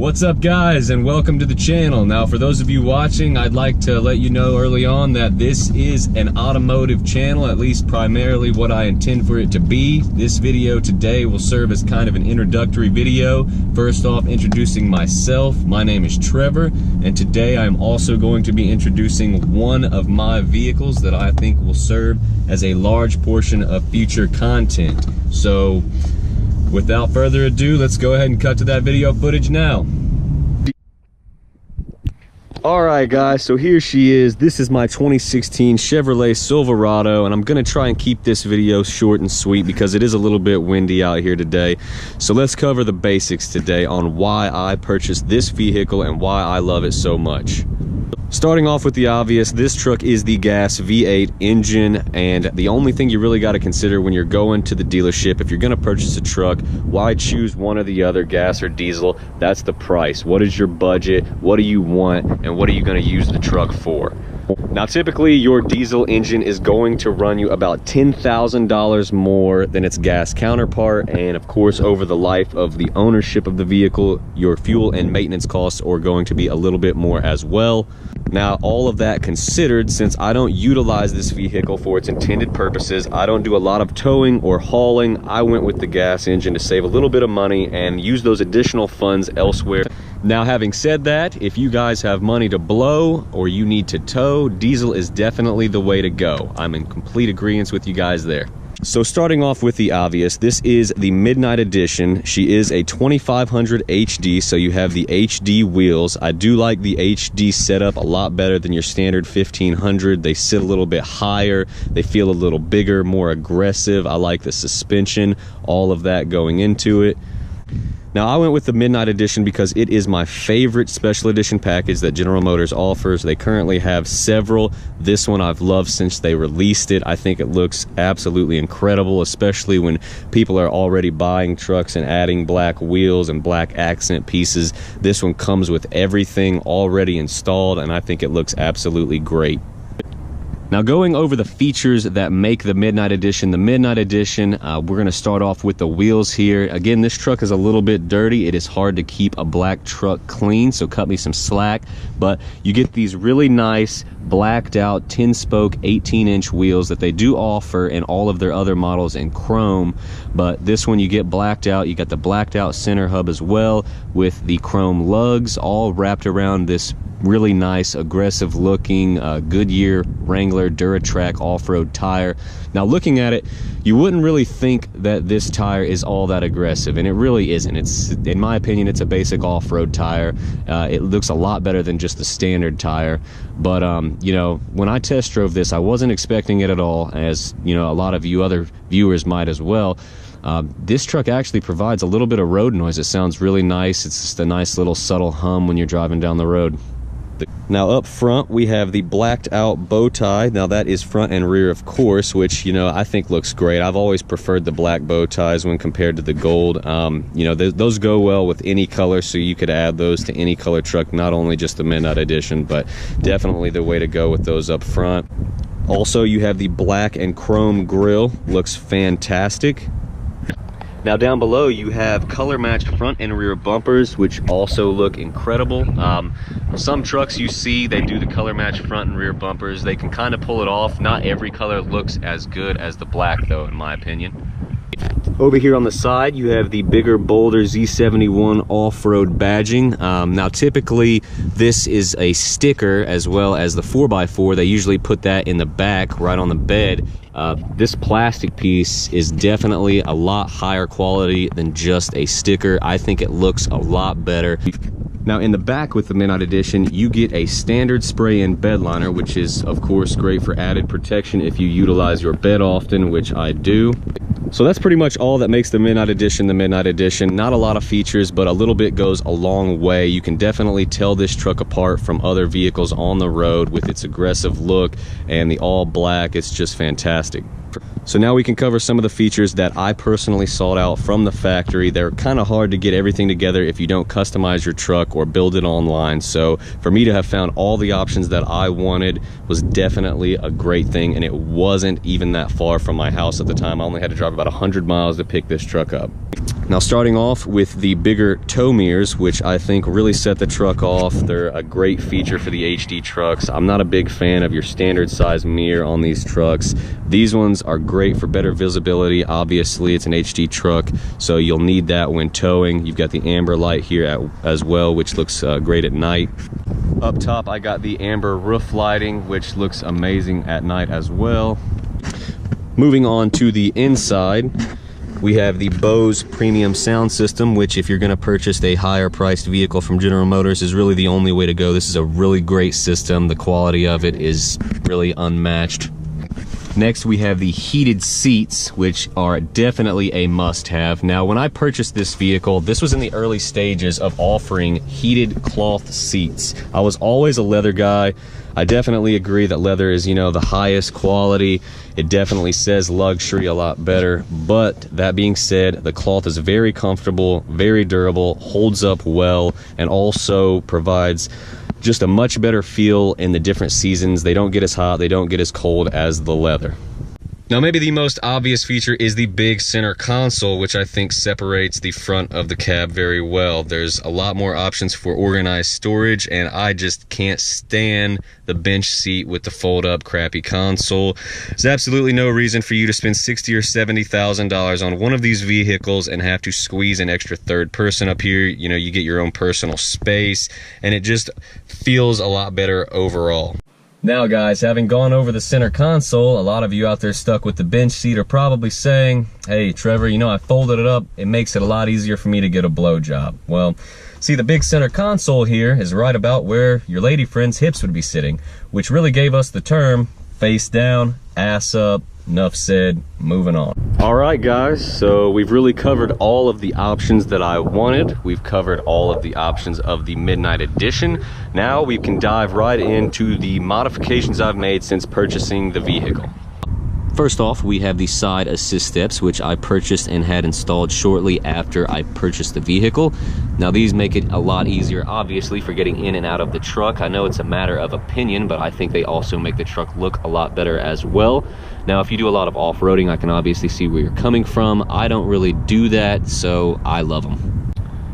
What's up guys, and welcome to the channel. Now for those of you watching, I'd like to let you know early on that this is an automotive channel, at least primarily what I intend for it to be. This video today will serve as kind of an introductory video. First off, introducing myself. My name is Trevor, and today I'm also going to be introducing one of my vehicles that I think will serve as a large portion of future content. So without further ado, let's go ahead and cut to that video footage now. Alright guys, so here she is. This is my 2016 Chevrolet Silverado, and I'm gonna try and keep this video short and sweet because it is a little bit windy out here today. So let's cover the basics today on why I purchased this vehicle and why I love it so much. Starting off with the obvious, this truck is the gas V8 engine, and the only thing you really got to consider when you're going to the dealership, if you're going to purchase a truck, why choose one or the other, gas or diesel? That's the price. What is your budget? What do you want? And what are you going to use the truck for? Now typically your diesel engine is going to run you about $10,000 more than its gas counterpart, and of course over the life of the ownership of the vehicle, your fuel and maintenance costs are going to be a little bit more as well. Now all of that considered, since I don't utilize this vehicle for its intended purposes, I don't do a lot of towing or hauling, I went with the gas engine to save a little bit of money and use those additional funds elsewhere. Now having said that, if you guys have money to blow or you need to tow, diesel is definitely the way to go. I'm in complete agreement with you guys there. So starting off with the obvious, this is the Midnight Edition. She is a 2500 HD, so you have the HD wheels. I do like the HD setup a lot better than your standard 1500. They sit a little bit higher, they feel a little bigger, more aggressive. I like the suspension, all of that going into it. Now I went with the Midnight Edition because it is my favorite special edition package that General Motors offers. They currently have several. This one I've loved since they released it. I think it looks absolutely incredible, especially when people are already buying trucks and adding black wheels and black accent pieces. This one comes with everything already installed, and I think it looks absolutely great. Now going over the features that make the Midnight Edition, we're going to start off with the wheels here. Again, this truck is a little bit dirty. It is hard to keep a black truck clean, so cut me some slack. But you get these really nice blacked out 10-spoke 18-inch wheels that they do offer in all of their other models in chrome. But this one you get blacked out. You got the blacked out center hub as well with the chrome lugs all wrapped around this really nice aggressive looking Goodyear Wrangler Duratrack off-road tire. Now looking at it, you wouldn't really think that this tire is all that aggressive, and it really isn't. It's, in my opinion, it's a basic off-road tire. It looks a lot better than just the standard tire, but you know, when I test drove this, I wasn't expecting it at all, as you know, a lot of you other viewers might as well. This truck actually provides a little bit of road noise. It sounds really nice. It's just a nice little subtle hum when you're driving down the road. Now up front we have the blacked out bow tie. Now that is front and rear, of course, which, you know, I think looks great. I've always preferred the black bow ties when compared to the gold. You know, those go well with any color, so you could add those to any color truck, not only just the Midnight Edition, but definitely the way to go with those up front. Also, you have the black and chrome grille. Looks fantastic. Now down below you have color matched front and rear bumpers, which also look incredible. Some trucks you see, they do the color matched front and rear bumpers. They can kind of pull it off. Not every color looks as good as the black though, in my opinion. Over here on the side you have the bigger, bolder Z71 off-road badging. Now typically this is a sticker as well as the 4x4. They usually put that in the back right on the bed. This plastic piece is definitely a lot higher quality than just a sticker. I think it looks a lot better. Now in the back with the Midnight Edition, you get a standard spray-in bed liner, which is of course great for added protection if you utilize your bed often, which I do. So that's pretty much all that makes the Midnight Edition the Midnight Edition. Not a lot of features, but a little bit goes a long way. You can definitely tell this truck apart from other vehicles on the road with its aggressive look and the all black. It's just fantastic. So now we can cover some of the features that I personally sought out from the factory. They're kind of hard to get everything together if you don't customize your truck or build it online. So for me to have found all the options that I wanted was definitely a great thing, and it wasn't even that far from my house at the time. I only had to drive about 100 miles to pick this truck up. Now, starting off with the bigger tow mirrors, which I think really set the truck off. They're a great feature for the HD trucks. I'm not a big fan of your standard size mirror on these trucks. These ones are great for better visibility. Obviously, it's an HD truck, so you'll need that when towing. You've got the amber light here as well, which looks great at night. Up top, I got the amber roof lighting, which looks amazing at night as well. Moving on to the inside, we have the Bose premium sound system, which if you're going to purchase a higher priced vehicle from General Motors is really the only way to go. This is a really great system. The quality of it is really unmatched. Next, we have the heated seats, which are definitely a must-have. Now, when I purchased this vehicle, this was in the early stages of offering heated cloth seats. I was always a leather guy. I definitely agree that leather is, you know, the highest quality. It definitely says luxury a lot better. But that being said, the cloth is very comfortable, very durable, holds up well, and also provides just a much better feel in the different seasons. They don't get as hot, they don't get as cold as the leather. Now, maybe the most obvious feature is the big center console, which I think separates the front of the cab very well. There's a lot more options for organized storage, and I just can't stand the bench seat with the fold-up crappy console. There's absolutely no reason for you to spend $60,000 or $70,000 on one of these vehicles and have to squeeze an extra third person up here. You know, you get your own personal space, and it just feels a lot better overall. Now guys, having gone over the center console, a lot of you out there stuck with the bench seat are probably saying, hey Trevor, you know, I folded it up, it makes it a lot easier for me to get a blowjob. Well, see, the big center console here is right about where your lady friend's hips would be sitting, which really gave us the term face down, ass up. Enough said, moving on. All right guys, so we've really covered all of the options that I wanted. We've covered all of the options of the Midnight Edition. Now we can dive right into the modifications I've made since purchasing the vehicle. First off, we have the side assist steps, which I purchased and had installed shortly after I purchased the vehicle. Now these make it a lot easier, obviously, for getting in and out of the truck. I know it's a matter of opinion, but I think they also make the truck look a lot better as well. Now, if you do a lot of off-roading, I can obviously see where you're coming from. I don't really do that, so I love them.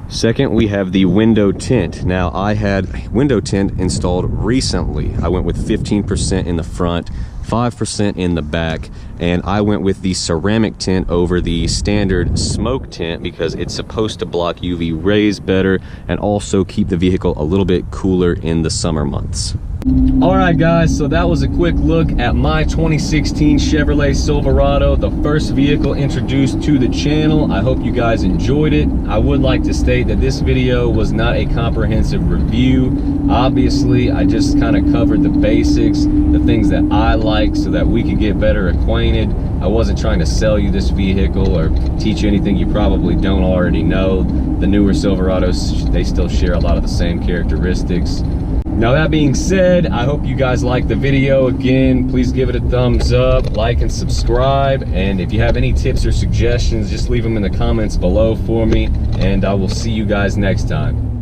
Second, we have the window tint. Now, I had window tint installed recently. I went with 15% in the front, 5% in the back, and I went with the ceramic tint over the standard smoke tint because it's supposed to block UV rays better and also keep the vehicle a little bit cooler in the summer months. All right guys, so that was a quick look at my 2016 Chevrolet Silverado, the first vehicle introduced to the channel. I hope you guys enjoyed it. I would like to state that this video was not a comprehensive review. Obviously, I just kind of covered the basics, the things that I like so that we could get better acquainted. I wasn't trying to sell you this vehicle or teach you anything you probably don't already know. The newer Silverados, they still share a lot of the same characteristics. Now that being said, I hope you guys liked the video. Again, please give it a thumbs up, like and subscribe. And if you have any tips or suggestions, just leave them in the comments below for me. And I will see you guys next time.